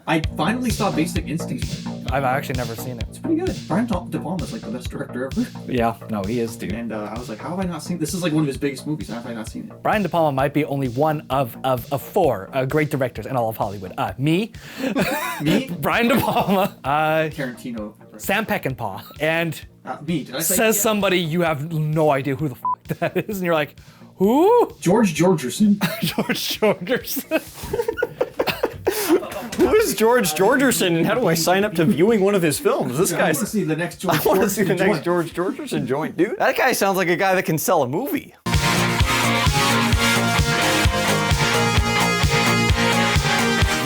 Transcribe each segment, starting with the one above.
I finally saw Basic Instincts. I've actually never seen it. It's pretty good. Brian De Palma's like the best director ever. Yeah, no, he is, dude. And I was like, how have I not seen this? Is like one of his biggest movies. How have I not seen it? Brian De Palma might be only one of four great directors in all of Hollywood. Me, Brian De Palma, Tarantino. Sam Peckinpah, and me. Did I say says somebody you have no idea who the that is, and you're like, who? George Georgerson. George Georgerson. Who is George Georgerson, and how do I sign up to viewing one of his films? This I guy's. want to see the next George. I want to see the next joint. George Georgerson joint, dude. That guy sounds like a guy that can sell a movie.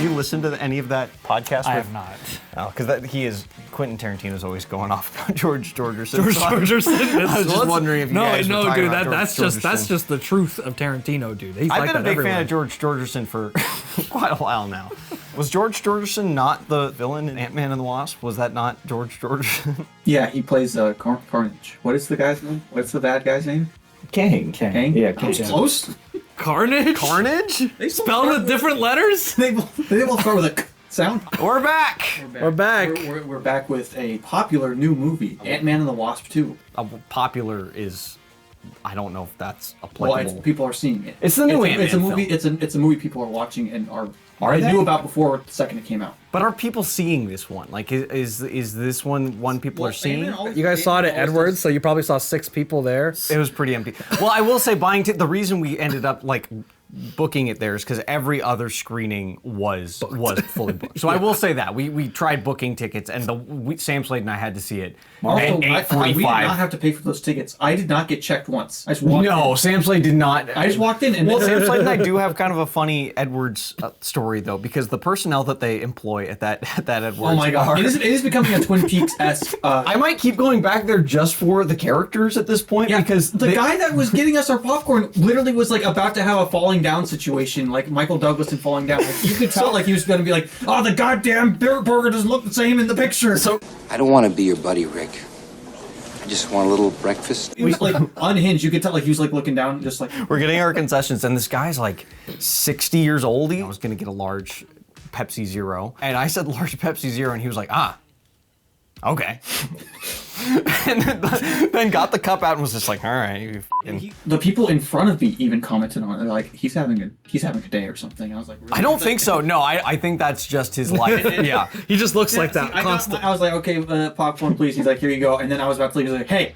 You listen to any of that podcast? I have not. Oh, because Quentin Tarantino's always going off about George Georgerson. George Georgerson. I was just wondering if you guys were talking dude, about that's George that's Georgerson. just the truth of Tarantino, dude. He's I've like been a that big fan everywhere. of George Georgerson for quite a while now. Was George Georgerson not the villain in Ant-Man and the Wasp? Was that not George Georgerson? Yeah, he plays Carnage. What is the guy's name? What's the bad guy's name? Kang. Kang? Yeah, That Kang. was close. Carnage? Carnage? They Spelled with different letters? They both start with a k sound. We're back! We're back. We're back with a popular new movie, Ant-Man and the Wasp 2. Popular is... I don't know if that's Well, applicable. people are seeing it. It's the new It's a Ant-Man movie. film. It's a movie people are watching and Are they they? knew about before the second it came out. But are people seeing this one? Like, is this one people are seeing? You guys saw it at Edwards, so you probably saw 6 people there. It was pretty empty. Well, I will say the reason we ended up like booking it there is because every other screening was fully booked. So I will say that we tried booking tickets, and Sam Slade and I had to see it Also, at we did 8:45. not have to pay for those tickets. I did not get checked once. I just walked No, in. Sam Slade did not. I just walked in and Well, Sam Slade and I do have kind of a funny Edwards story though, because the personnel that they employ at that Edwards. oh my god, it is becoming a Twin Peaks-esque. I might keep going back there just for the characters at this point because the guy that was getting us our popcorn literally was like about to have a falling down situation, like Michael Douglas in Falling Down. Like, you could tell like he was going to be like, oh, the goddamn burger doesn't look the same in the picture. So I don't want to be your buddy, Rick. I just want a little breakfast. he was like unhinged. You could tell like he was like looking down, just like. we're getting our concessions, and this guy's like 60 years old. I was gonna get a large Pepsi Zero, and I said large Pepsi Zero, and he was like, okay. And then got the cup out and was just like, all right. You f***ing. The people in front of me even commented on it. They're like, he's having a day or something. And I was like, really? I don't think so. No, I think that's just his life. Yeah. He just looks like that I constantly. was like, okay, popcorn, please. He's like, here you go. And then I was about to leave. He's like, hey.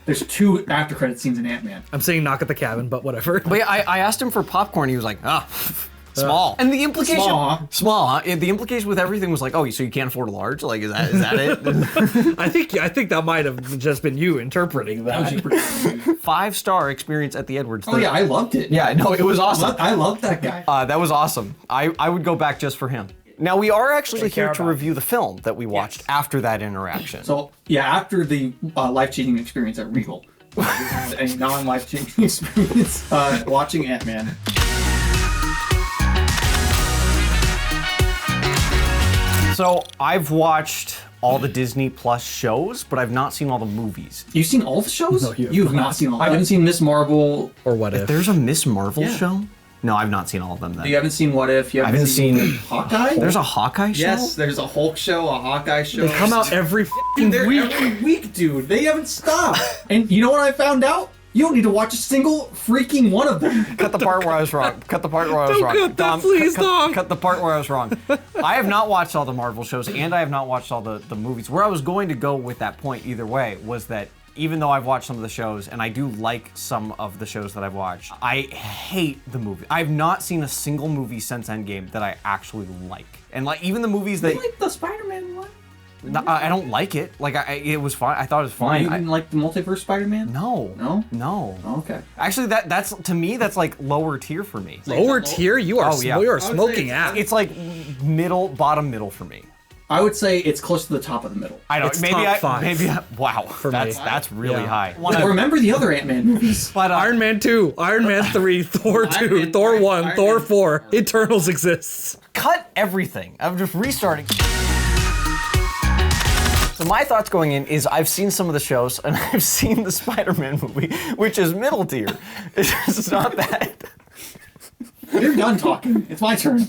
There's 2 after credit scenes in Ant-Man. I'm saying knock at the cabin, but whatever. But yeah, I asked him for popcorn. He was like, small. And the implication, Small, huh? Small, huh? The implication with everything was like, oh, so you can't afford a large? Like, is that it? I think that might have just been you interpreting that. 5-star experience at the Edwards. Oh yeah, I loved it. Yeah, no, it was awesome. I loved that guy. That was awesome. I would go back just for him. Now, we are actually here to about review the film that we watched after that interaction. So yeah, after the life-changing experience at Regal, we had a non-life-changing experience watching Ant-Man. So I've watched all the Disney Plus shows, but I've not seen all the movies. You've seen all the shows? No, you have You've not seen all. I haven't seen Miss Marvel. Or what if? There's a Miss Marvel Yeah. show? No, I've not seen all of them then. You haven't seen What If? You haven't haven't seen Hawkeye? There's a Hawkeye show? Yes, there's a Hulk show, a Hawkeye show. They come out every They're week. every week, dude. They haven't stopped. And you know what I found out? You don't need to watch a single freaking one of them. Cut the part where I was wrong. Cut the part where I was wrong. cut that, please, Dom. Cut the part where I was wrong. I have not watched all the Marvel shows, and I have not watched all the movies. Where I was going to go with that point either way was that even though I've watched some of the shows, and I do like some of the shows that I've watched, I hate the movie. I've not seen a single movie since Endgame that I actually like. And like even the movies that... You like the Spider-Man one? No, I don't like it. Like it was fine. I thought it was fine. You didn't like the Multiverse Spider-Man? No. No? No. Oh, okay. Actually, that's to me that's like lower tier for me. Lower tier? You are Oh, yeah. you are I would say smoking it's- ass. It's like bottom middle for me. I would say it's close to the top of the middle. I don't. It's Maybe top 5 wow. for that's me. that's really Yeah. high. Now, remember the other Ant-Man movies? But Iron Man 2, Iron Man 3, Thor 2, Man- Thor 1, Iron Thor Man- 4, Eternals exists. cut everything. I'm just restarting. So my thoughts going in is I've seen some of the shows and I've seen the Spider-Man movie, which is middle tier. It's not that. You're done talking. It's my turn.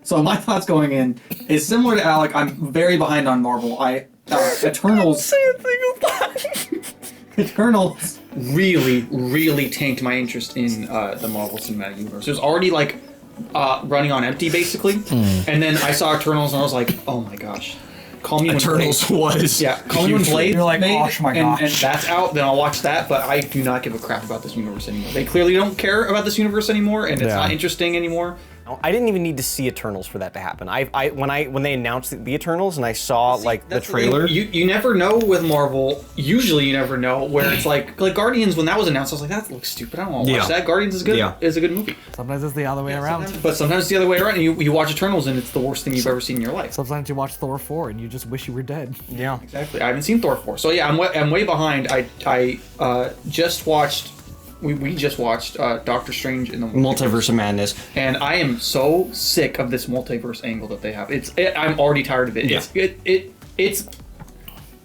So my thoughts going in is similar to Alec. I'm very behind on Marvel. Eternals. Eternals really, really tanked my interest in the Marvel Cinematic Universe. It was already like running on empty, basically. And then I saw Eternals, and I was like, oh my gosh. Call me Eternals when Blade, was. yeah, call me when Blade. You're like, made, oh my gosh. and that's out. Then I'll watch that. But I do not give a crap about this universe anymore. They clearly don't care about this universe anymore, and it's not interesting anymore. I didn't even need to see Eternals for that to happen. When they announced the Eternals and I saw like the trailer. You never know with Marvel. Usually you never know where it's like Guardians. When that was announced, I was like, that looks stupid. I don't want to watch that. Guardians is good. Yeah. Is a good movie. Sometimes it's the other way around. But sometimes it's the other way around. And you watch Eternals and it's the worst thing you've ever seen in your life. Sometimes you watch Thor 4 and you just wish you were dead. Yeah. Exactly. I haven't seen Thor 4. So yeah, I'm way behind. I just watched. We just watched Doctor Strange in the Multiverse of Madness. And I am so sick of this multiverse angle that they have. I'm already tired of it. Yeah.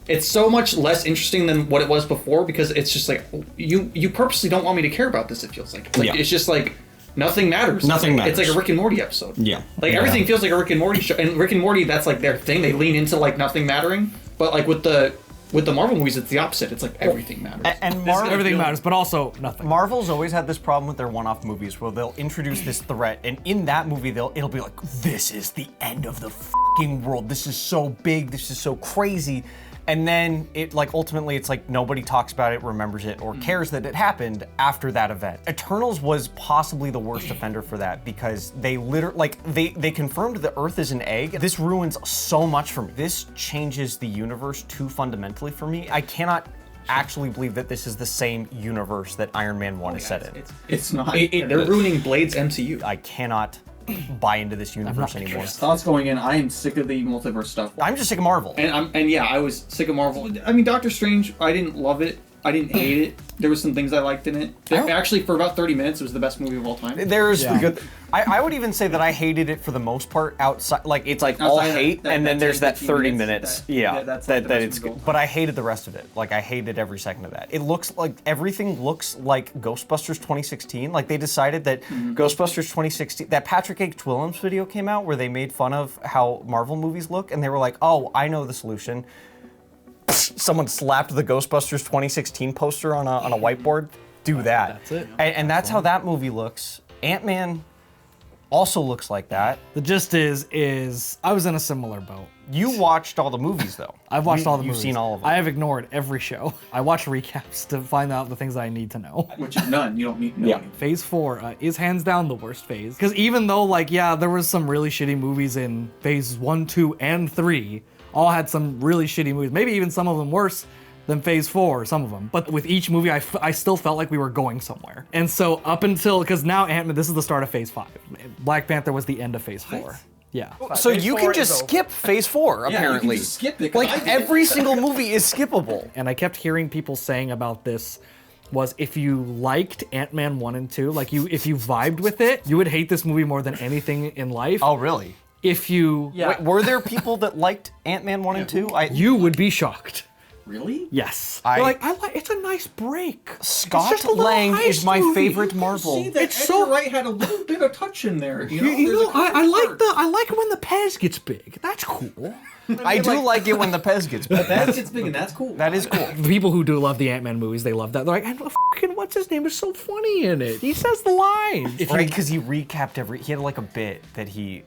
It's so much less interesting than what it was before because it's just like you purposely don't want me to care about this. It feels like it's just like nothing matters. Nothing matters. It's like a Rick and Morty episode. Yeah. Everything feels like a Rick and Morty show. And Rick and Morty, that's like their thing. They lean into like nothing mattering. But like with the Marvel movies, it's the opposite. It's like everything matters. And Everything matters, but also nothing. Marvel's always had this problem with their one-off movies where they'll introduce this threat, and in that movie, it'll be like, this is the end of the fucking world. This is so big. This is so crazy. And then ultimately it's like nobody talks about it, remembers it, or cares that it happened after that event. Eternals was possibly the worst offender for that because they literally, they confirmed the Earth is an egg. This ruins so much for me. This changes the universe too fundamentally for me. I cannot actually believe that this is the same universe that Iron Man 1 is set in. It's not. They're ruining Blade's MCU. I cannot buy into this universe anymore. Thoughts going in, I am sick of the multiverse stuff. I'm just sick of Marvel. And yeah, I was sick of Marvel. I mean, Doctor Strange, I didn't love it. I didn't hate it. There was some things I liked in it. Actually, for about 30 minutes, it was the best movie of all time. There's the good. I would even say that I hated it for the most part. Outside, like it's like all hate, and then there's that 30 minutes. That it's good. But I hated the rest of it. Like I hated every second of that. It looks like everything looks like Ghostbusters 2016. Like they decided that Ghostbusters 2016, that Patrick H. Willems video came out where they made fun of how Marvel movies look, and they were like, "Oh, I know the solution." Someone slapped the Ghostbusters 2016 poster on a whiteboard. Do that. That's it. And that's how that movie looks. Ant-Man also looks like that. The gist is I was in a similar boat. You watched all the movies though. I've watched all the movies. You've seen all of them. I have ignored every show. I watch recaps to find out the things I need to know. Which is none. You don't need to know anything. Phase 4 is hands down the worst phase. Because even though, there was some really shitty movies in Phase 1, 2, and 3, all had some really shitty movies. Maybe even some of them worse than Phase 4, some of them. But with each movie, I still felt like we were going somewhere. And so up until, because now Ant-Man, this is the start of Phase 5. Black Panther was the end of Phase 4. Yeah. So you can just skip Phase 4, apparently. Yeah, you can just skip it. Like every single movie is skippable. And I kept hearing people saying about this was if you liked Ant-Man 1 and 2, if you vibed with it, you would hate this movie more than anything in life. Oh, really? If you... Wait, were there people that liked Ant-Man 1 and 2? You would be shocked. Really? Yes. They're like, it's a nice break. Scott Lang is my favorite Marvel. See, it's so right. Had a little bit of touch in there. I like it when the Pez gets big. That's cool. I do like it when the Pez gets big. That gets big, and that's cool. That is cool. The people who do love the Ant-Man movies, they love that. They're like, fucking what's his name is so funny in it. He says the lines. Right, because he recapped he had like a bit that he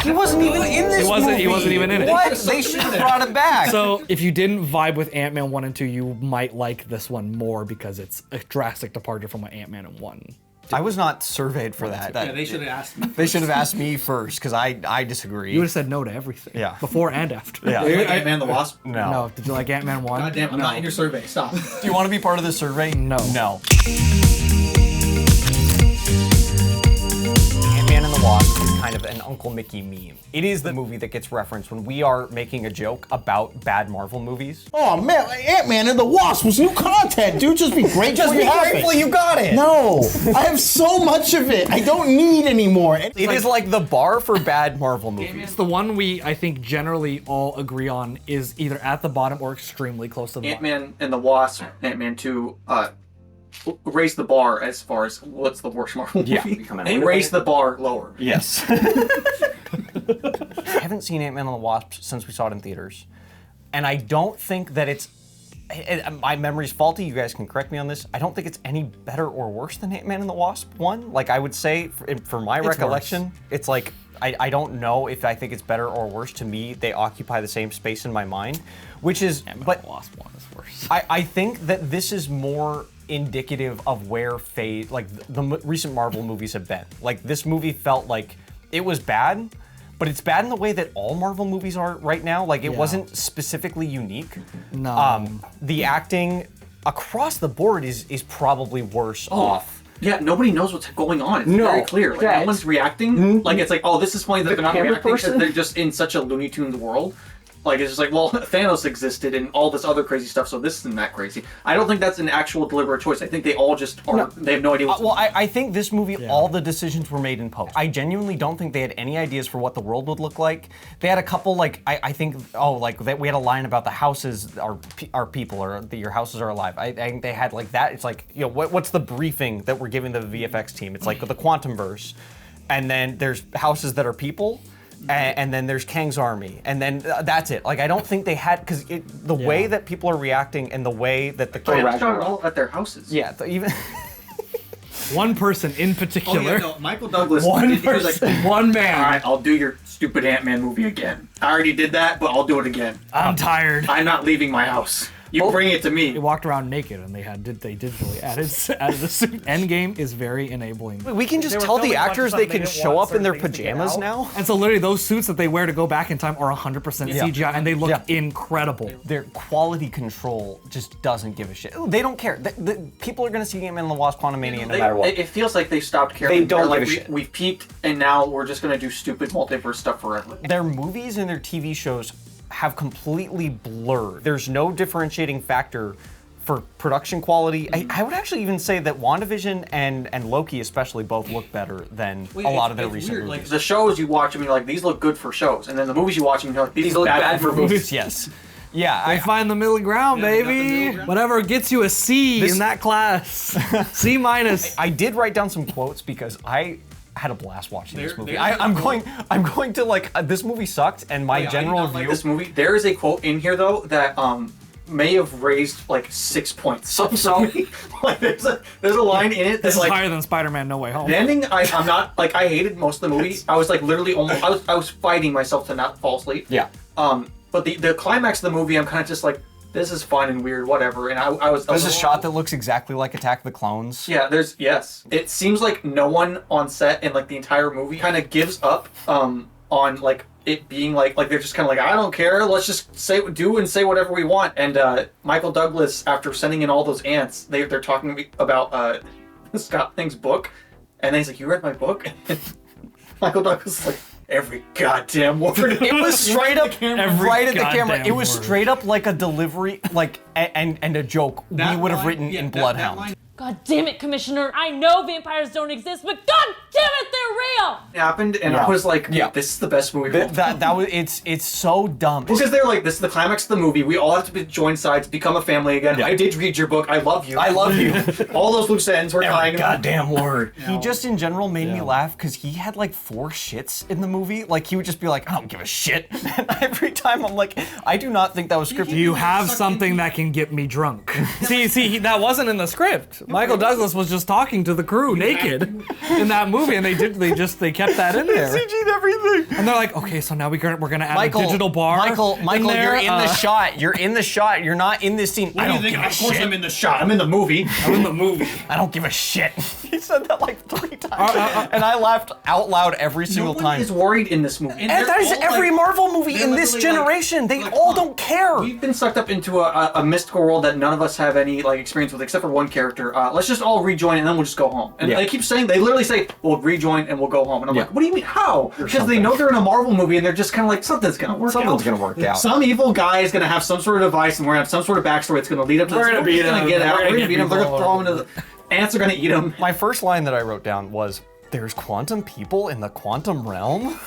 wasn't even in this movie. He wasn't even in it. What? They should have brought him back. So if you didn't vibe with Ant-Man 1 and 2, you might like this one more because it's a drastic departure from what Ant-Man and 1. I was not surveyed for that. Yeah, they should have asked me. They should have asked me first because I disagree. You would have said no to everything. Yeah. Before and after. Yeah. Ant-Man the Wasp? No. No. Did you like Ant-Man 1? God damn, I'm not in your survey. Stop. Do you want to be part of this survey? No. No. Ant-Man and the Wasp is kind of an Uncle Mickey meme. It is the movie that gets referenced when we are making a joke about bad Marvel movies. Oh man, Ant-Man and the Wasp was new content, dude. Just be grateful Just be grateful you got it. No, I have so much of it. I don't need anymore. It is like the bar for bad Marvel movies. It's the one I think generally all agree on is either at the bottom or extremely close to the bottom. Ant-Man and the Wasp, Ant-Man 2, raised the bar as far as what's the worst Marvel movie. Yeah, they raised the bar lower. Yes. I haven't seen Ant-Man and the Wasp since we saw it in theaters, and I don't think that it's. My memory's faulty. You guys can correct me on this. I don't think it's any better or worse than Ant-Man and the Wasp one. Like I would say, for my recollection, it's like I don't know if I think it's better or worse. To me, they occupy the same space in my mind, which is. But the Wasp one is worse. I think that this is more indicative of where Phase, like the recent Marvel movies have been. Like this movie felt like it was bad. But it's bad in the way that all Marvel movies are right now. Like, it wasn't specifically unique. No. The acting across the board is probably worse off. Yeah, nobody knows what's going on. It's No. very clear. Like, Yeah, no one's reacting. Like, it's like, oh, this is funny that they're not camera reacting because person? they're just in such a Looney Tunes world. Like, it's just like, well, Thanos existed and all this other crazy stuff, so this isn't that crazy. I don't think that's an actual deliberate choice. I think they all just are, they have no idea what's Well, I think this movie, all the decisions were made in post. I genuinely don't think they had any ideas for what the world would look like. They had a couple, like, I think, we had a line about the houses are people, or your houses are alive. I think they had, like, that. It's like, you know, what's the briefing that we're giving the VFX team? It's like the Quantumverse, and then there's houses that are people, and then there's Kang's army, and then that's it. Like, I don't think they had, because the way that people are reacting and the way that the They shot it all at their houses. yeah, even One person in Oh, particular. yeah, no, Michael Douglas. One he was like, person. One man. all right, I'll do your stupid Ant-Man movie again. I already did that, but I'll do it again. I'm tired. I'm not leaving my house. You bring it to me. They walked around naked, and they digitally added the suit. Endgame is very enabling. we can just They were tell the filming a bunch of actors stuff they and they can didn't show want up in their certain things to get pajamas out. now. And so literally those suits that they wear to go back in time are 100% CGI, and they look incredible. Their quality control just doesn't give a shit. They don't care. The people are going to see Ant-Man and the Wasp: Quantumania no matter what. It feels like they stopped caring. They don't They're give a like, shit. We've peaked, and now we're just gonna do stupid multiverse stuff forever. Their movies and their TV shows have completely blurred. There's no differentiating factor for production quality. I would actually even say that WandaVision and Loki especially both look better than a lot of their recent weird. movies. Like the shows you watch, and you're like, these look good for shows, and then the movies you watch, and you're like, these look bad for movies. Yes. Yeah, They find the middle ground, Yeah, they got the baby. middle ground. Whatever gets you a C in that class. C minus. I did write down some quotes because I had a blast watching this movie. There- I'm going to like this movie sucked, and my general I did not like view. this movie. There is a quote in here though that may have raised like 6 points. So like there's a line in it This that's is like. higher than Spider-Man No Way Home. The ending, I'm not like I hated most of the movie. I was like literally almost I was fighting myself to not fall asleep. Yeah. But the climax of the movie, I'm kind of just like, this is fun and weird, whatever. And I was. There's a shot that looks exactly like Attack of the Clones. Yeah, yes. It seems like no one on set in like the entire movie kind of gives up on like it being like they're just kind of like, I don't care, let's just say whatever we want. And Michael Douglas, after sending in all those ants, they're talking about Scott Lang's book, and then he's like, you read my book? And Michael Douglas is like, every goddamn word. It was straight up Every right at the camera. goddamn It was word. straight up like a delivery, like and a joke we would have written in Bloodhound. God damn it, Commissioner. I know vampires don't exist, but god damn it, they're real! happened, and I was like, this is the best movie. That was it's so dumb. Because they're like, this is the climax of the movie. We all have to join sides, become a family again. I did read your book. I love you. I love you. All those loose ends were tying. Goddamn word. He just in general made me laugh because he had like 4 shits in the movie. Like he would just be like, I don't give a shit. And every time I'm like, I do not think that was scripted. Do you have something that can get me drunk? see, that wasn't in the script. Michael Douglas was just talking to the crew naked in that movie, and they kept that in there. CG'd everything. And they're like, okay, so now we're gonna add a digital bar. Michael, in there. you're in the shot. You're in the shot. You're not in this scene. I don't give a Of course, shit. I'm in the shot. I'm in the movie. I'm in the movie. I don't give a shit. He said that like 3 times, and I laughed out loud every single No one time. is worried in this movie. And that is every Marvel movie in this generation. They all don't care. We've been sucked up into a mystical world that none of us have any like experience with, except for one character. Let's just all rejoin and then we'll just go home. And they literally say, we'll rejoin and we'll go home. And I'm like, what do you mean? How? Because they know they're in a Marvel movie and they're just kind of like, something's gonna work out. Something's gonna work out. Some evil guy is gonna have some sort of device and we're gonna have some sort of backstory that's gonna lead up to this. We're gonna beat him. Get out. We're gonna beat him. They're people gonna throw him into the ants are gonna eat him. My first line that I wrote down was, "There's quantum people in the quantum realm."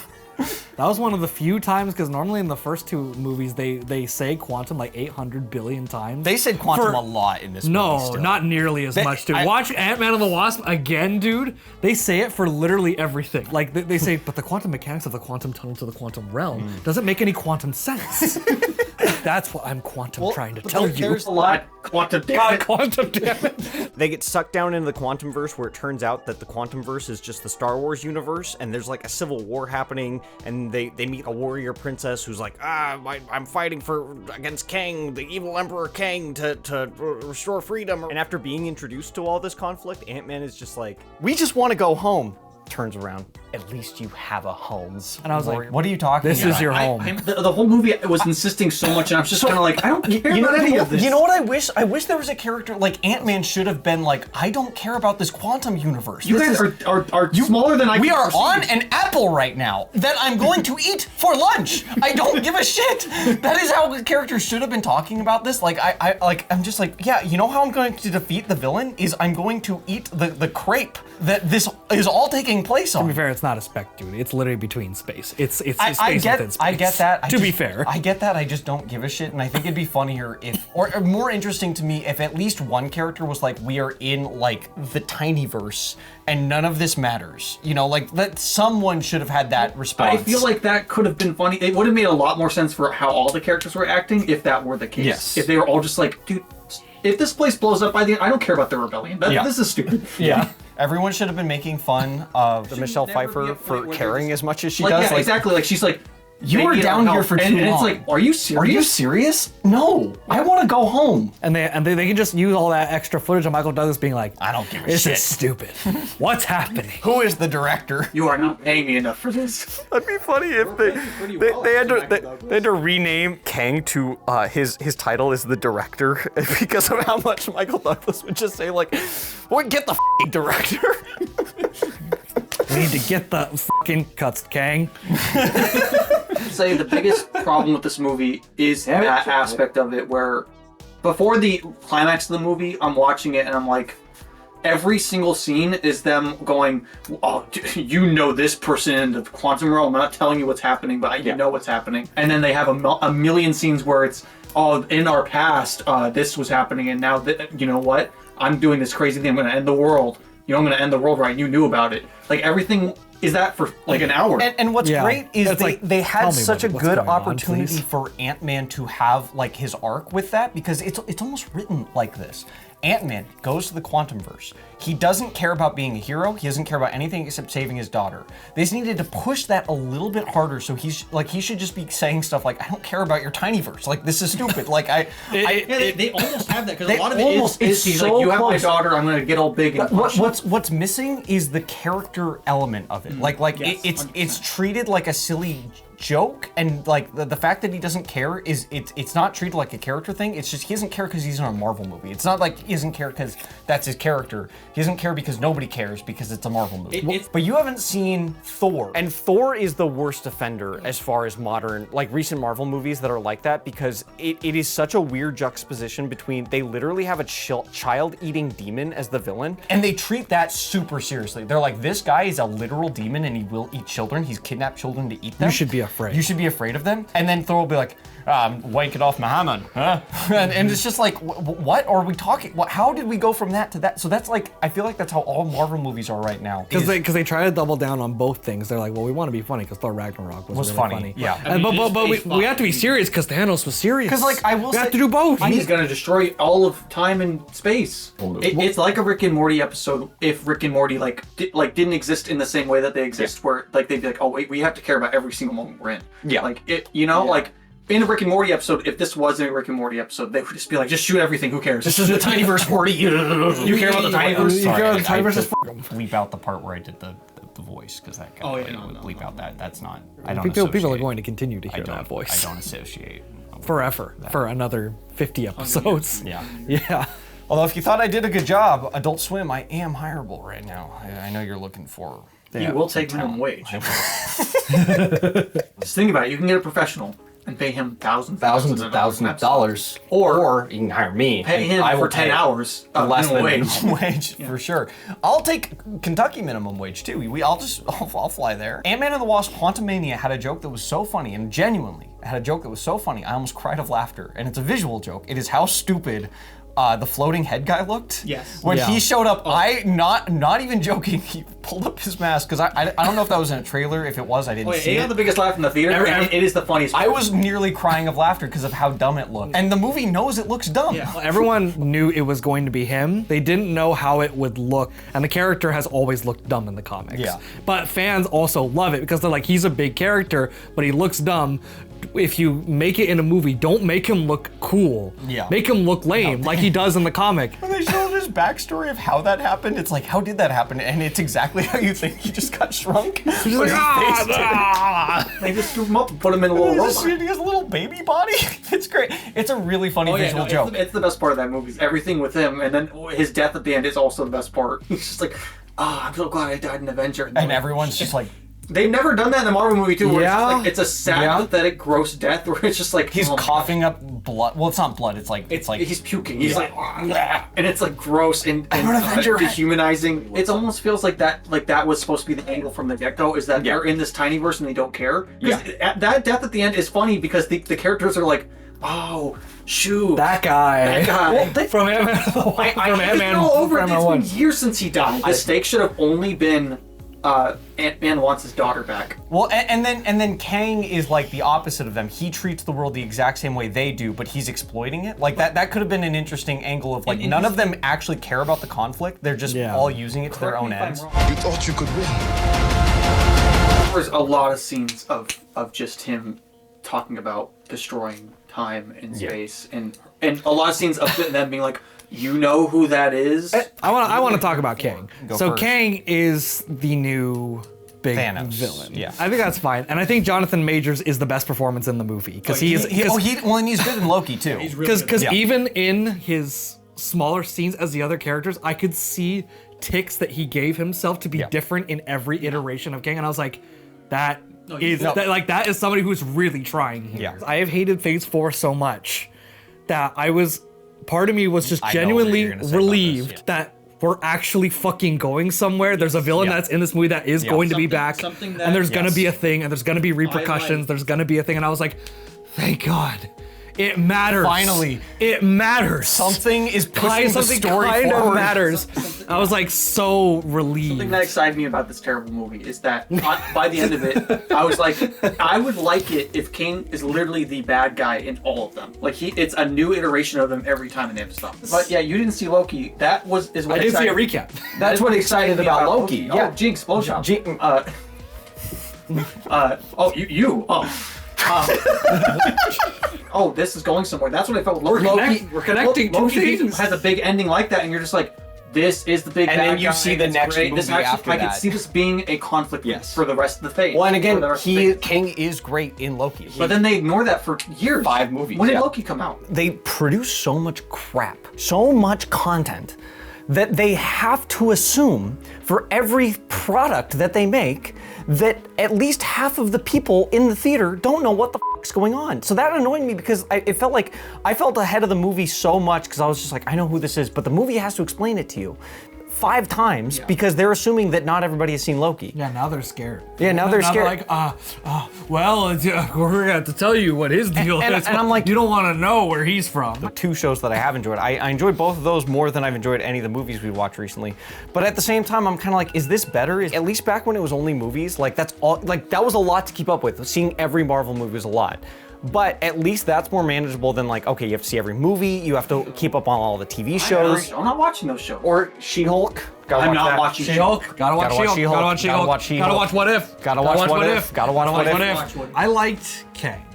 That was one of the few times, because normally in the first two movies, they say quantum like 800 billion times. They said quantum a lot in this movie. No, still. not nearly as much, dude. Watch Ant-Man and the Wasp again, dude. They say it for literally everything. Like, they say, but the quantum mechanics of the quantum tunnel to the quantum realm doesn't make any quantum sense. That's what I'm trying to tell you. There's a lot. Quantum damage. Quantum damage. They get sucked down into the Quantumverse, where it turns out that the Quantumverse is just the Star Wars universe, and there's like a civil war happening, and they meet a warrior princess who's like, I'm fighting against Kang, the evil Emperor Kang, to restore freedom. And after being introduced to all this conflict, Ant-Man is just like, we just want to go home. Turns around, at least you have a home. And I was like, what are you talking about? This is your home. The whole movie was insisting so much, and I was just kind of like, I don't care about any of this. You know what I wish? I wish there was a character like Ant-Man should have been like, I don't care about this quantum universe. You guys are smaller than I can We are perceive. on an apple right now that I'm going to eat for lunch. I don't give a shit. That is how the characters should have been talking about this. Like I'm just like, yeah, you know how I'm going to defeat the villain is I'm going to eat the crepe that this is all taking place on. To be fair, it's not a spec, dude. It's literally between space. It's space I within space. get that. To be fair. I get that. I just don't give a shit, and I think it'd be funnier if, or more interesting to me, if at least one character was like, we are in like the Tinyverse, and none of this matters. You know, like that. Someone should have had that response. I feel like that could have been funny. It would have made a lot more sense for how all the characters were acting if that were the case. Yes. If they were all just like, dude, if this place blows up by the end, I don't care about the rebellion. This is stupid. Yeah. Everyone should have been making fun of Michelle never be Pfeiffer a point for where caring there's- as much as she Like, does. yeah, exactly. Like she's like, You were "They need down our here help." for too and it's long. like, are you serious? Are you serious? No, I want to go home. And they can just use all that extra footage of Michael Douglas being like, I don't give a this shit. is stupid. What's happening? Who is the director? You are not paying me enough for this. That'd be funny if they had to rename Kang to his title is the director because of how much Michael Douglas would just say like, "Well, get the f***ing director." We need to get the fucking cuts, Kang. Say the biggest problem with this movie is that aspect of it where before the climax of the movie, I'm watching it and I'm like, every single scene is them going, oh, you know this person in the quantum realm. I'm not telling you what's happening, but you know what's happening. And then they have a million scenes where it's, oh, in our past, this was happening, and now, you know what? I'm doing this crazy thing. I'm going to end the world. You know, I'm going to end the world, right? You knew about it. Like, everything is that for like an hour. And what's Yeah. great is It's like, they tell had me such a what's good going on, opportunity please. for Ant-Man to have like his arc with that, because it's almost written like this. Ant-Man goes to the Quantumverse. He doesn't care about being a hero. He doesn't care about anything except saving his daughter. They just needed to push that a little bit harder, so he should just be saying stuff like, I don't care about your Tinyverse. Like, this is stupid. Like, they almost have that because They a lot of it almost- is it's he's so like, you have my close. daughter, I'm going to get all big and What's missing is the character element of it. Yes, It's treated like a silly joke, and like the fact that he doesn't care is it's not treated like a character thing. It's just he doesn't care because he's in a Marvel movie. It's not like he doesn't care because that's his character. He doesn't care because nobody cares because it's a Marvel movie. But you haven't seen Thor, and Thor is the worst offender as far as modern, like recent Marvel movies that are like that, because it is such a weird juxtaposition between they literally have a child-eating demon as the villain, and they treat that super seriously. They're like, this guy is a literal demon and he will eat children. He's kidnapped children to eat them. You should be afraid. You should be afraid of them. And then Thor will be like, wanking off Muhammad, huh? and it's just like, what are we talking? How did we go from that to that? So that's like, I feel like that's how all Marvel movies are right now. Because they try to double down on both things. They're like, well, we want to be funny because Thor Ragnarok was really funny. Yeah. And, but we have to be serious because Thanos was serious. Because like I will we say, have to do both. he's going to destroy all of time and space. It's like a Rick and Morty episode if Rick and Morty didn't exist in the same way that they exist, where like they'd be like, oh wait, we have to care about every single moment we're in. Yeah. Like like in a Rick and Morty episode, if this wasn't a Rick and Morty episode, they would just be like, just shoot everything, who cares? this is the Tinyverse 40. You care about the Tinyverse? You care about the I Tinyverse? just bleep out the part where I did the voice, because that kind of bleep out that. That's not. I don't. People are associate. going to continue to hear I don't, that voice I don't associate forever for another 50 episodes. Yeah. Yeah. Although if you thought I did a good job, Adult Swim, I am hireable right now. I know you're looking for. You will take minimum wage. Just think about it. You can get a professional. and pay him thousands of dollars, or you can hire me. Pay him I will for 10 pay hours less than minimum minimum wage for sure. I'll take Kentucky minimum wage too. I'll fly there. Ant-Man and the Wasp: Quantumania had a joke that was so funny, and genuinely had a joke that was so funny I almost cried of laughter. And it's a visual joke. It is how stupid the floating head guy looked. Yes. When he showed up, I not even joking. He pulled up his mask because I don't know if that was in a trailer. If it was, I didn't see He it. had the biggest laugh in the theater. And it is the funniest. I was nearly crying of laughter because of how dumb it looked. And the movie knows it looks dumb. Well, everyone knew it was going to be him. They didn't know how it would look, and the character has always looked dumb in the comics. Yeah. But fans also love it because they're like, he's a big character, but he looks dumb. If you make it in a movie, don't make him look cool. Yeah. Make him look lame, like he does in the comic. When they showed his backstory of how that happened, it's like, how did that happen? And it's exactly how you think. He just got shrunk. He's like, They just scoop him up and put him in a little robot. He has a little baby body. It's great. It's a really funny visual joke. It's the best part of that movie. Is everything with him, and then his death at the end is also the best part. He's just like, I'm so glad I died in Avenger. And everyone's just like, they've never done that in the Marvel movie too. Where Yeah. it's a sad, pathetic, gross death where it's just like he's oh my coughing up blood. Well, it's not blood. It's like he's puking. He's like, and it's like gross and Avenger. dehumanizing. It almost feels like that was supposed to be the angle from the get-go. Is that they're in this Tinyverse and they don't care? Because that death at the end is funny because the characters are like, oh shoot, that guy. From Ant-Man. It's been years since he died. The stakes should have only been Ant-Man wants his daughter back. Well, and then Kang is like the opposite of them. He treats the world the exact same way they do, but he's exploiting it. Like that could have been an interesting angle of like none of them actually care about the conflict. They're just all using it to their own ends. You thought you could win. There's a lot of scenes of just him talking about destroying time and space, and a lot of scenes of them being like, you know who that is? I want to talk about Kang. So first. Kang is the new big Thanos. villain. Yeah. I think that's fine, and I think Jonathan Majors is the best performance in the movie because he's and he's good in Loki too. because even in his smaller scenes as the other characters, I could see ticks that he gave himself to be different in every iteration of Kang, and I was like, that is somebody who's really trying here. Yeah. I have hated Phase 4 so much that part of me was just genuinely relieved that we're actually fucking going somewhere. There's a villain that's in this movie that is going to be back, and there's gonna be a thing, and there's gonna be repercussions, there's gonna be a thing, and I was like, thank God. It matters. Finally. It matters. Something is pushing the story kind forward. of matters. I was like so relieved. Something that excited me about this terrible movie is that by the end of it, I was like, I would like it if Kang is literally the bad guy in all of them. Like it's a new iteration of them every time and they have to stop. But yeah, you didn't see Loki. That is what I didn't see a recap. That's what excited me about Loki. Oh, Yeah. Jinx, blowjob. Oh, this is going somewhere. That's what I felt with Loki. We're connecting two Loki things. has a big ending like that, and you're just like, this is the big And bad then you guy, see the it's next great. movie after I could that. see this being a conflict for the rest of the phase. Well, and again, For the rest of the phase. Kang is great in Loki. But then they ignore that for years. 5 movies, When did yeah. Loki come out? They produce so much crap, so much content, that they have to assume for every product that they make that at least half of the people in the theater don't know what the fuck's going on. So that annoyed me because it felt like I felt ahead of the movie so much because I was just like, I know who this is, but the movie has to explain it to you 5 times because they're assuming that not everybody has seen Loki. Yeah, now they're scared. Yeah, now they're scared. Like, we're gonna have to tell you what his deal is. And I'm like, you don't want to know where he's from. The 2 shows that I have enjoyed. I enjoyed both of those more than I've enjoyed any of the movies we watched recently. But at the same time, I'm kind of like, is this better? At least back when it was only movies, like that's all. Like that was a lot to keep up with. Seeing every Marvel movie was a lot. But at least that's more manageable than like, okay, you have to see every movie, you have to keep up on all the TV shows. I'm not watching those shows. Or She-Hulk. I'm not watching She-Hulk. Gotta watch She-Hulk. Gotta watch She-Hulk. Gotta watch She-Hulk. Gotta watch What If. Gotta watch What If. Gotta watch What If. I liked Kang.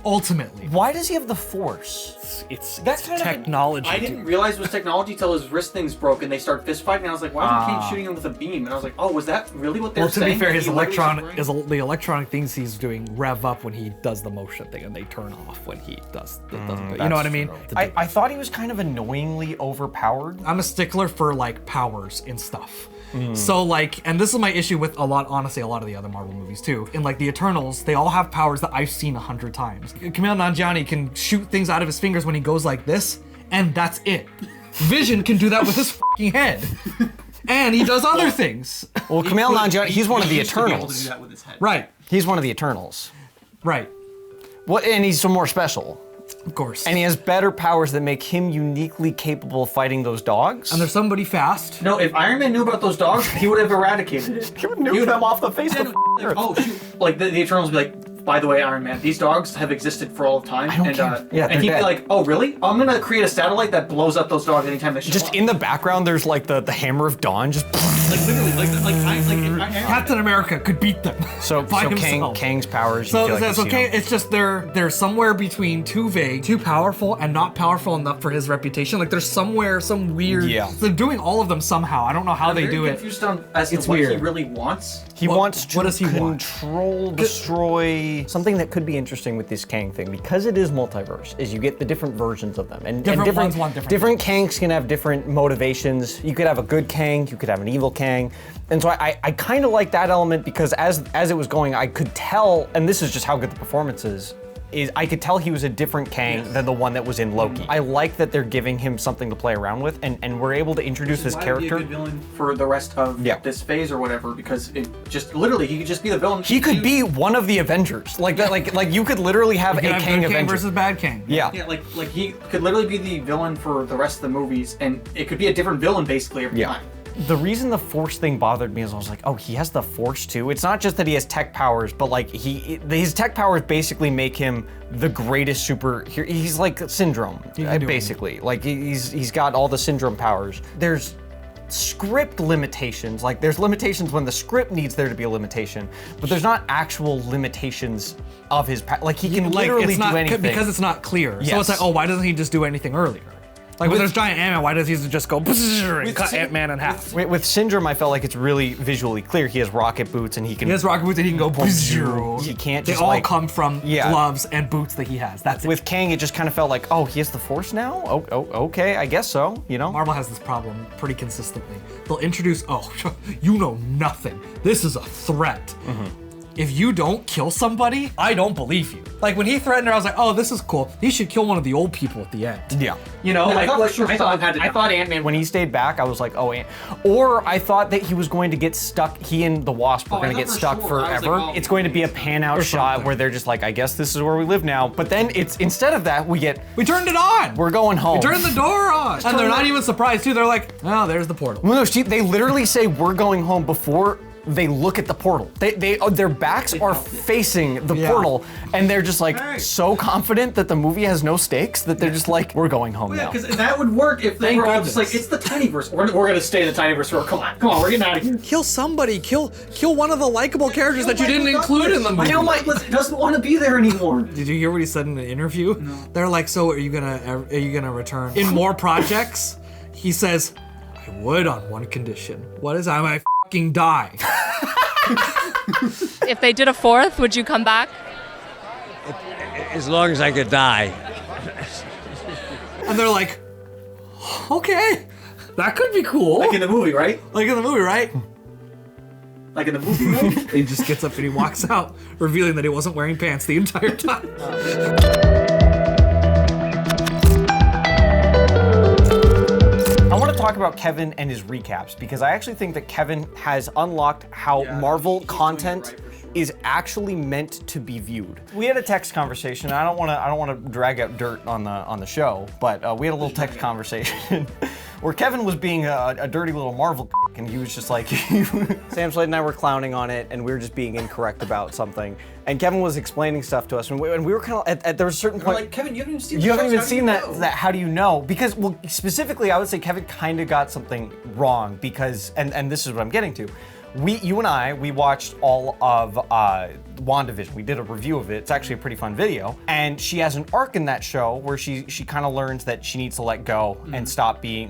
Ultimately. Why does he have the Force? It's kind of technology. I didn't realize it was technology till his wrist things broke and they started fist fighting. And I was like, why is Kang shooting him with a beam? And I was like, oh, was that really what they were saying? Well, to be fair, his He literally was the electronic things he's doing rev up when he does the motion thing, and they turn off when he does. You know what I mean? I thought he was kind of annoyingly overpowered. I'm a stickler for like powers and stuff. So like, and this is my issue with honestly, a lot of the other Marvel movies too. In like the Eternals, they all have powers that I've seen 100 times. Kumail Nanjiani can shoot things out of his fingers when he goes like this, and that's it. Vision can do that with his fucking head. And he does other things. Well, Kumail Nanjiani, he's one of the He used to be able to Eternals. do that with his head. Right, He's one of the Eternals. right, What? And he's some more special. of course. And he has better powers that make him uniquely capable of fighting those dogs. And there's somebody fast. No, if Iron Man knew about those dogs, he would have eradicated it. He would nuke them off the face of the earth. Oh shoot! Like the Eternals would be like, by the way, Iron Man, these dogs have existed for all of time. I don't and care. Yeah, and they're he'd dead. be like, oh really? I'm gonna create a satellite that blows up those dogs anytime they show Just up. in the background, there's like the hammer of dawn. Just like literally, Captain America could beat them. so by himself. Kang's powers. You So, feel like you've seen okay, them. it's just they're somewhere between too vague, too powerful, and not powerful enough for his reputation. Like there's somewhere some weird. Yeah. They're doing all of them somehow. I don't know how I'm they very do it. confused on as to It's what he weird. really wants. He What- wants to what does he want? control, destroy something that could be interesting with this Kang thing because it is multiverse. Is you get the different versions of them, and Different ones want different Kangs can have different motivations. You could have a good Kang, you could have an evil Kang, and so I kind of like that element because as it was going, I could tell, and this is just how good the performance is I could tell he was a different Kang than the one that was in Loki. I like that they're giving him something to play around with, and we're able to introduce his Why would he be character. a good villain for the rest of this phase or whatever, because it just literally he could just be the villain. He could be one of the Avengers, like that. Like you could literally have You a can have Kang good Kang Avenger. versus bad Kang. Yeah. Yeah, like he could literally be the villain for the rest of the movies, and it could be a different villain basically every time. The reason the Force thing bothered me is I was like, oh, he has the Force too. It's not just that he has tech powers, but like his tech powers basically make him the greatest superhero. He's like Syndrome, basically. Like he's got all the Syndrome powers. There's script limitations. Like there's limitations when the script needs there to be a limitation, but there's not actual limitations of his like he can literally it's not, do anything because it's not clear. So Yes. it's like, oh, why doesn't he just do anything earlier? Like when there's giant Ant-Man, why does he just go and cut Ant-Man in half? With Syndrome, I felt like it's really visually clear. He has rocket boots and he can. He has rocket boots and he can go He can't They just all like. come from gloves and boots that he has. That's it. With Kang, it just kind of felt like, oh, he has the Force now? Oh, okay, I guess so, you know? Marvel has this problem pretty consistently. They'll introduce, oh, you know nothing. This is a threat. If you don't kill somebody, I don't believe you. Like when he threatened her, I was like, oh, this is cool. He should kill one of the old people at the end. Yeah. You know, Yeah, like I thought Ant-Man, when he stayed back, I was like, oh, or I thought that he was going to get stuck, he and the Wasp were Oh, going to I get thought for stuck sure. I was forever. like, oh, It's going to be a pan-out shot where they're just like, I guess this is where we live now. But then it's, instead of that, we turned it on. We're going home. We turned the door on. And they're not even surprised too. They're like, oh, there's the portal. No, they literally say we're going home before they look at the portal. Their backs are facing the portal, and they're just like so confident that the movie has no stakes that they're just like, we're going home now. because that would work if they Thank were all just goodness. like, it's the Tinyverse. We're gonna stay in the Tinyverse world. Come on, we're getting out of here. Kill somebody. Kill one of the likable characters that you didn't include in the movie. Michael Douglas doesn't want to be there anymore. Did you hear what he said in an interview? No. They're like, so are you gonna return in more projects? He says, I would on one condition. What is that? I might fucking die. If they did a fourth, would you come back? As long as I could die. And they're like, okay, that could be cool. Like in the movie, right? Like in the movie, right? Like in the movie, right? He just gets up and he walks out, revealing that he wasn't wearing pants the entire time. I want to talk about Kevin and his recaps because I actually think that Kevin has unlocked how Marvel content is actually meant to be viewed. We had a text conversation. I don't want to drag up dirt on the show, but we had a little text conversation where Kevin was being a dirty little Marvel and he was just like, Sam Slade and I were clowning on it and we were just being incorrect about something. And Kevin was explaining stuff to us and we were kind of at there was a certain point. Like, Kevin, you haven't even seen. You haven't even seen that. How do you know? Because, well, specifically, I would say Kevin kind of got something wrong because, and this is what I'm getting to. You and I watched all of WandaVision. We did a review of it. It's actually a pretty fun video. And she has an arc in that show where she kind of learns that she needs to let go and stop being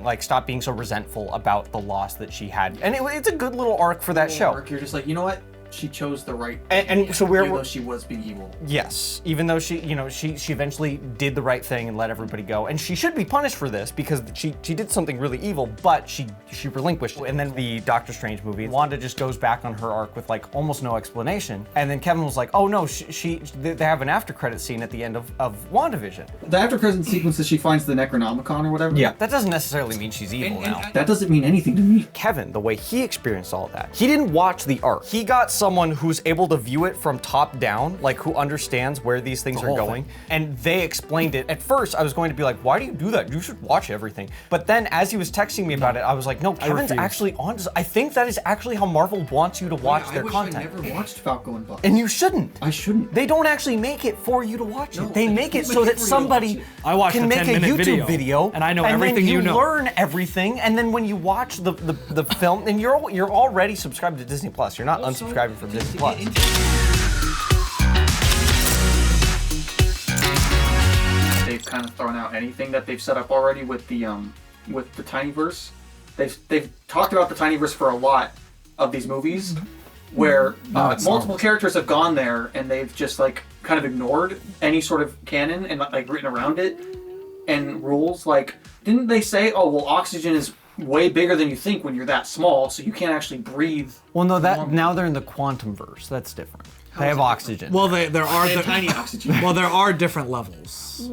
so resentful about the loss that she had. And it's a good little arc for that show. You're just like, you know what? she chose the right. And so even though she was being evil. Yes, even though she eventually did the right thing and let everybody go, and she should be punished for this because she did something really evil, but she relinquished. And then the Doctor Strange movie, Wanda just goes back on her arc with like almost no explanation, and then Kevin was like, oh no, they have an after credit scene at the end of WandaVision. The after credit sequence that she finds the Necronomicon or whatever. Yeah, that doesn't necessarily mean she's evil now. That doesn't mean anything to me. Kevin, the way he experienced all of that, he didn't watch the arc. He got someone who's able to view it from top down, like who understands where these things are going, and they explained it. At first, I was going to be like, why do you do that? You should watch everything. But then as he was texting me about it, I was like, no, Kevin's actually on to. I think that is actually how Marvel wants you to watch their content. I never watched Falco and Buck. And you shouldn't. I shouldn't. They don't actually make it for you to watch it. They make it so that somebody can make a YouTube video, and I know everything you know. Learn everything, and then when you watch the film, and you're already subscribed to Disney Plus. You're not unsubscribing from Disney Plus. They've kind of thrown out anything that they've set up already with the Tinyverse. They've talked about the Tinyverse for a lot of these movies, where multiple characters have gone there and they've just like kind of ignored any sort of canon and like written around it and rules. Like, didn't they say, oh well, oxygen is way bigger than you think when you're that small, so you can't actually breathe? Well, no, now they're in the Quantumverse. That's different. They have oxygen. Well, there are tiny oxygen. Well, there are different levels.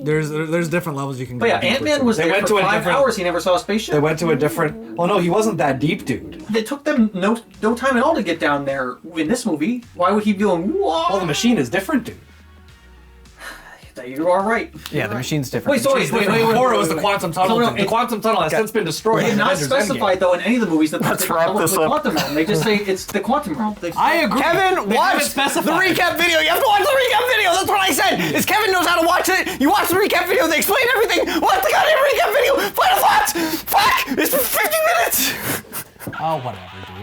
There's different levels you can go. But yeah, Ant-Man was there for 5 hours. He never saw a spaceship. They went to a different. Well, no, he wasn't that deep, dude. It took them no time at all to get down there in this movie. Why would he be doing? Whoa! Well, the machine is different, dude. You are right. Yeah, the machine's different. Wait. Before it was the quantum tunnel. The quantum tunnel has since been destroyed. They did not specify though in any of the movies that Let's wrap this up. Quantum realm. They just say it's the quantum realm. I agree. Kevin, watch the recap video. You have to watch the recap video. That's what I said. Is Kevin knows how to watch it. You watch the recap video. They explain everything. Watch the goddamn recap video. Final thoughts. Fuck. It's 50 minutes. Oh, whatever, dude.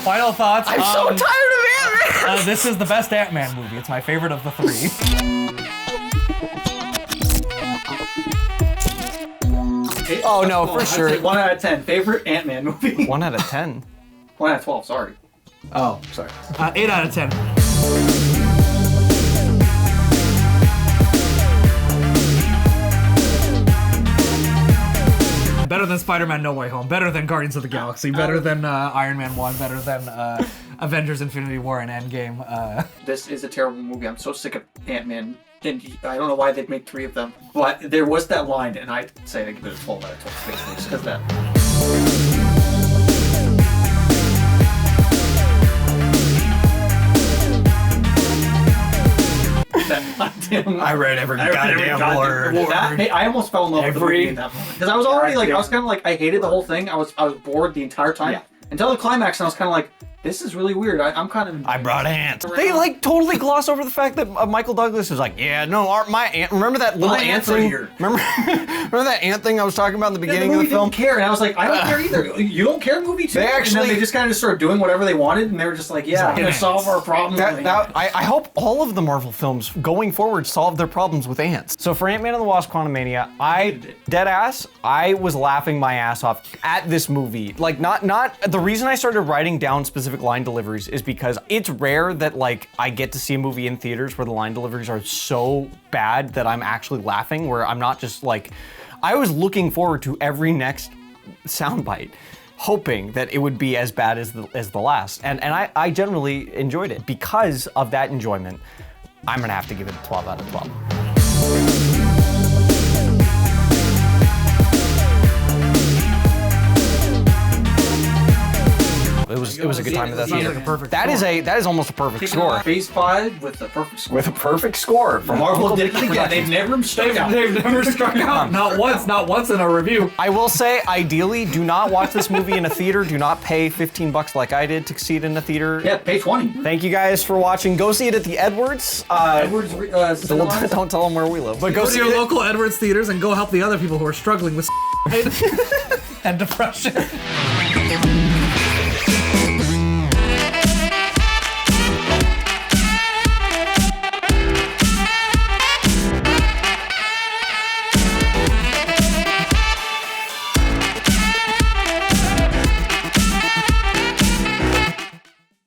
Final thoughts. I'm so tired of Ant-Man. This is the best Ant-Man movie. It's my favorite of the 3. Oh no, for sure. 1 out of 10. Favorite Ant-Man movie. 1 out of 10. 1 out of 12. Sorry. Oh, sorry. 8 out of 10. Better than Spider-Man No Way Home, better than Guardians of the Galaxy, better than Iron Man 1, better than Avengers Infinity War and Endgame. This is a terrible movie. I'm so sick of Ant-Man. And I don't know why they'd make 3 of them. But there was that line, and I'd say I give it a 12 out of 12, basically, just because of that. I read every goddamn word. I almost fell in love with the movie in that moment. Because I was already like, I was kind of like, I hated the whole thing. I was bored the entire time. Until the climax, and I was kind of like, this is really weird. I'm kind of... I brought ants. They like totally gloss over the fact that Michael Douglas is like, yeah, no, my ant. Remember that little ant thing? Remember that ant thing I was talking about in the beginning of the film? Didn't care, and I was like, I don't care either. You don't care, movie too? And then they just kind of just started doing whatever they wanted, and they were just like, yeah, I'm gonna solve our problems. I hope all of the Marvel films going forward solve their problems with ants. So for Ant-Man and the Wasp: Quantumania, I was laughing my ass off at this movie. Like, not the reason I started writing down specific line deliveries is because it's rare that like I get to see a movie in theaters where the line deliveries are so bad that I'm actually laughing, where I'm not just like, I was looking forward to every next soundbite, hoping that it would be as bad as the last. And I generally enjoyed it. Because of that enjoyment, I'm gonna have to give it a 12 out of 12. It was a good time at that theater. That is almost a perfect score. Phase 5 with a perfect score. With a perfect score from Marvel did it again. They've never struck out. They've never struck out. Not once in a review. I will say, ideally, do not watch this movie in a theater. Do not pay $15 like I did to see it in a theater. Yeah, pay 20. Thank you guys for watching. Go see it at the Edwards. Don't tell them where we live. But go see your local Edwards theaters and go help the other people who are struggling with and depression.